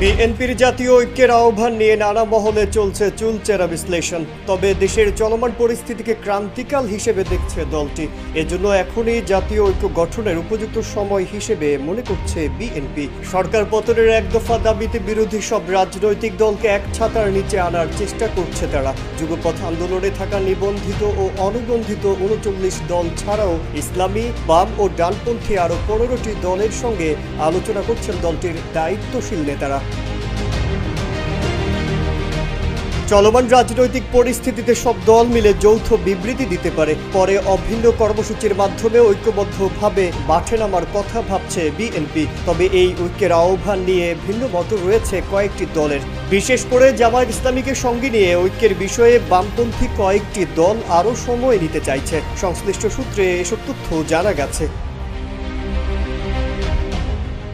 বিএনপির জাতীয় ঐক্যের আহ্বান নিয়ে নানা মহলে চলছে চুলচেরা বিশ্লেষণ। তবে দেশের চলমান পরিস্থিতিকে ক্রান্তিকাল হিসেবে দেখছে দলটি। এজন্য এখনই জাতীয় ঐক্য গঠনের উপযুক্ত সময় হিসেবে মনে করছে বিএনপি। সরকার পতনের এক দফা দাবিতে বিরোধী সব রাজনৈতিক দলকে এক ছাতার নিচে আনার চেষ্টা করছে তারা। যুগপথ আন্দোলনে থাকা নিবন্ধিত ও অনিবন্ধিত ৩৯ দল ছাড়াও ইসলামী, বাম ও ডানপন্থী আরও ১৫টি দলের সঙ্গে আলোচনা করছেন দলটির দায়িত্বশীল নেতারা। চলমান রাজনৈতিক পরিস্থিতিতে সব দল মিলে যৌথ বিবৃতি দিতে পারে। পরে অভিন্ন কর্মসূচির মাধ্যমে ঐক্যবদ্ধভাবে মাঠে নামার কথা ভাবছে বিএনপি। তবে এই ঐক্যের আহ্বান নিয়ে ভিন্ন মত রয়েছে কয়েকটি দলের। বিশেষ করে জামায়াত ইসলামীকে সঙ্গে নিয়ে ঐক্যের বিষয়ে বামপন্থী কয়েকটি দল আরও সময় নিতে চাইছে। সংশ্লিষ্ট সূত্রে এসব তথ্য জানা গেছে।